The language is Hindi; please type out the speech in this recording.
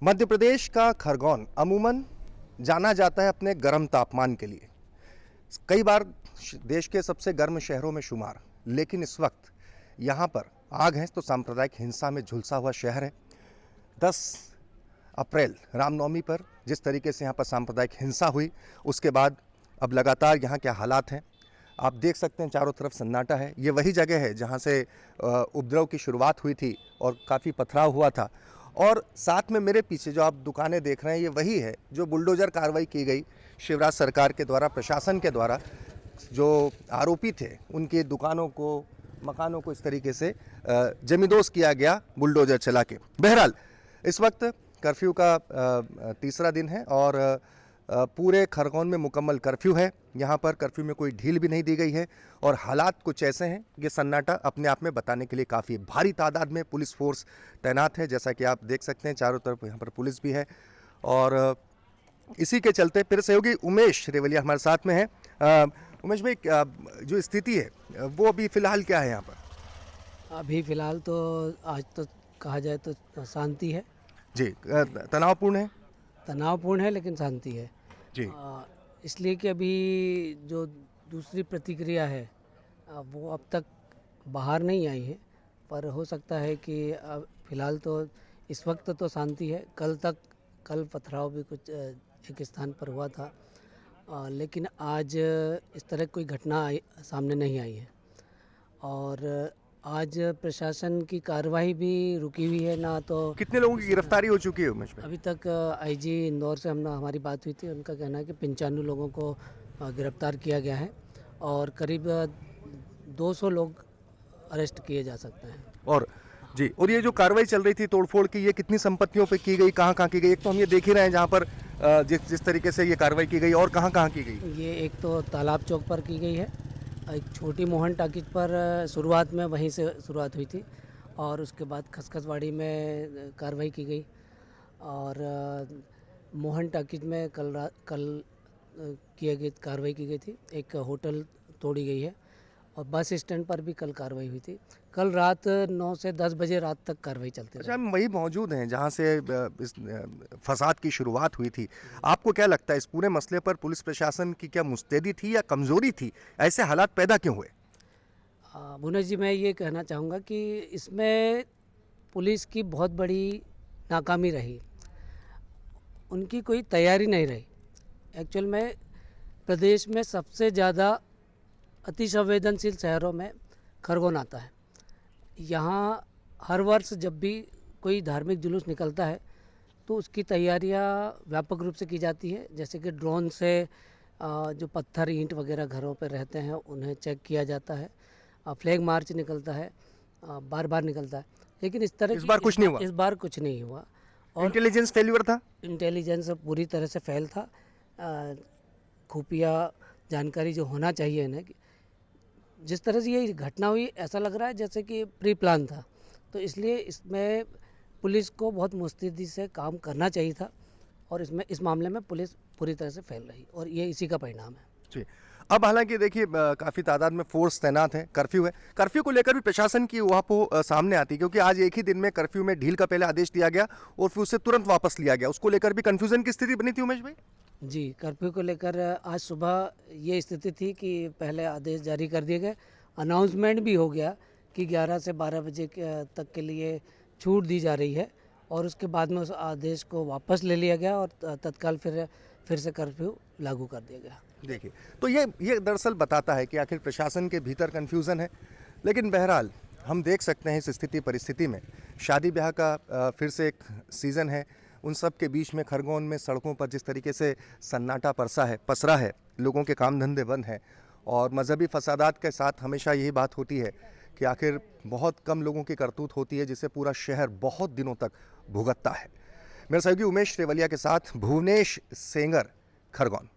मध्य प्रदेश का खरगोन अमूमन जाना जाता है अपने गर्म तापमान के लिए। कई बार देश के सबसे गर्म शहरों में शुमार, लेकिन इस वक्त यहाँ पर आग है तो सांप्रदायिक हिंसा में झुलसा हुआ शहर है। 10 अप्रैल रामनवमी पर जिस तरीके से यहाँ पर सांप्रदायिक हिंसा हुई, उसके बाद अब लगातार यहाँ के हालात हैं आप देख सकते हैं। चारों तरफ सन्नाटा है। ये वही जगह है जहाँ से उपद्रव की शुरुआत हुई थी और काफ़ी पथराव हुआ था। और साथ में मेरे पीछे जो आप दुकानें देख रहे हैं, ये वही है जो बुलडोज़र कार्रवाई की गई शिवराज सरकार के द्वारा, प्रशासन के द्वारा। जो आरोपी थे उनकी दुकानों को, मकानों को इस तरीके से जमींदोज किया गया बुलडोज़र चला के। बहरहाल इस वक्त कर्फ्यू का तीसरा दिन है और पूरे खरगोन में मुकम्मल कर्फ्यू है। यहाँ पर कर्फ्यू में कोई ढील भी नहीं दी गई है और हालात कुछ ऐसे हैं। ये सन्नाटा अपने आप में बताने के लिए काफ़ी भारी तादाद में पुलिस फोर्स तैनात है, जैसा कि आप देख सकते हैं। चारों तरफ यहाँ पर पुलिस भी है और इसी के चलते फिर सहयोगी उमेश रेवलिया हमारे साथ में है। उमेश भाई, जो स्थिति है वो अभी फ़िलहाल क्या है यहाँ पर? अभी फ़िलहाल तो आज तो कहा जाए तो शांति है जी। तनावपूर्ण है? तनावपूर्ण है लेकिन शांति है जी। इसलिए कि अभी जो दूसरी प्रतिक्रिया है वो अब तक बाहर नहीं आई है, पर हो सकता है कि फ़िलहाल तो इस वक्त तो शांति है। कल पथराव भी कुछ एक स्थान पर हुआ था, लेकिन आज इस तरह कोई घटना सामने नहीं आई है। और आज प्रशासन की कार्रवाई भी रुकी हुई है ना। तो कितने लोगों की गिरफ्तारी हो चुकी है उमेश भाई? अभी तक आईजी इंदौर से हमारी बात हुई थी, उनका कहना है कि 95 लोगों को गिरफ्तार किया गया है और करीब 200 लोग अरेस्ट किए जा सकते हैं। और जी, और ये जो कार्रवाई चल रही थी तोड़फोड़ की, ये कितनी संपत्तियों पे की गई, कहाँ की गई? एक तो हम ये देख ही रहे हैं जहाँ पर जिस तरीके से ये कार्रवाई की गई, और कहाँ की गई? ये एक तो तालाब चौक पर की गई है, एक छोटी मोहन टाकिज पर शुरुआत में वहीं से शुरुआत हुई थी और उसके बाद खसखसवाड़ी में कार्रवाई की गई और मोहन टाकिज में कल कार्रवाई की गई थी। एक होटल तोड़ी गई है और बस स्टैंड पर भी कल कार्रवाई हुई थी। कल रात 9 से 10 बजे रात तक कार्रवाई चलती अच्छा, हम वही मौजूद हैं जहां से इस फसाद की शुरुआत हुई थी। आपको क्या लगता है इस पूरे मसले पर पुलिस प्रशासन की क्या मुस्तैदी थी या कमज़ोरी थी? ऐसे हालात पैदा क्यों हुए? भुवनेश जी, मैं ये कहना चाहूँगा कि इसमें पुलिस की बहुत बड़ी नाकामी रही। उनकी कोई तैयारी नहीं रही। एक्चुअल में प्रदेश में सबसे ज़्यादा अति संवेदनशील शहरों में खरगोन आता है। यहाँ हर वर्ष जब भी कोई धार्मिक जुलूस निकलता है तो उसकी तैयारियाँ व्यापक रूप से की जाती है। जैसे कि ड्रोन से जो पत्थर ईंट वगैरह घरों पर रहते हैं उन्हें चेक किया जाता है। फ्लैग मार्च निकलता है, बार निकलता है, लेकिन इस बार कुछ नहीं हुआ। इस बार कुछ नहीं हुआ और इंटेलिजेंस फेल्यूर था। इंटेलिजेंस पूरी तरह से फेल था। खुफिया जानकारी जो होना चाहिए इन्हें, जिस तरह से ये घटना हुई ऐसा लग रहा है जैसे कि प्री प्लान था। तो इसलिए इसमें पुलिस को बहुत मुस्तैदी से काम करना चाहिए था और इस मामले में पुलिस पूरी तरह से फेल रही और ये इसी का परिणाम है। जी। अब हालांकि देखिए काफ़ी तादाद में फोर्स तैनात है, कर्फ्यू है। कर्फ्यू को लेकर भी प्रशासन की ऊहापोह सामने आती है, क्योंकि आज एक ही दिन में कर्फ्यू में ढील का पहले आदेश दिया गया और फिर उससे तुरंत वापस लिया गया। उसको लेकर भी कन्फ्यूजन की स्थिति बनी थी उमेश भाई? जी, कर्फ्यू को लेकर आज सुबह ये स्थिति थी कि पहले आदेश जारी कर दिए गए, अनाउंसमेंट भी हो गया कि 11 से 12 बजे तक के लिए छूट दी जा रही है और उसके बाद में उस आदेश को वापस ले लिया गया और तत्काल फिर से कर्फ्यू लागू कर दिया गया। देखिए, तो ये दरअसल बताता है कि आखिर प्रशासन के भीतर कन्फ्यूज़न है। लेकिन बहरहाल हम देख सकते हैं इस स्थिति परिस्थिति में शादी ब्याह का फिर से एक सीज़न है। उन सब के बीच में खरगोन में सड़कों पर जिस तरीके से सन्नाटा पसरा है, लोगों के काम धंधे बंद हैं और मजहबी फसादात के साथ हमेशा यही बात होती है कि आखिर बहुत कम लोगों की करतूत होती है जिसे पूरा शहर बहुत दिनों तक भुगतता है। मेरे सहयोगी उमेश रेवलिया के साथ भुवनेश सेंगर, खरगोन।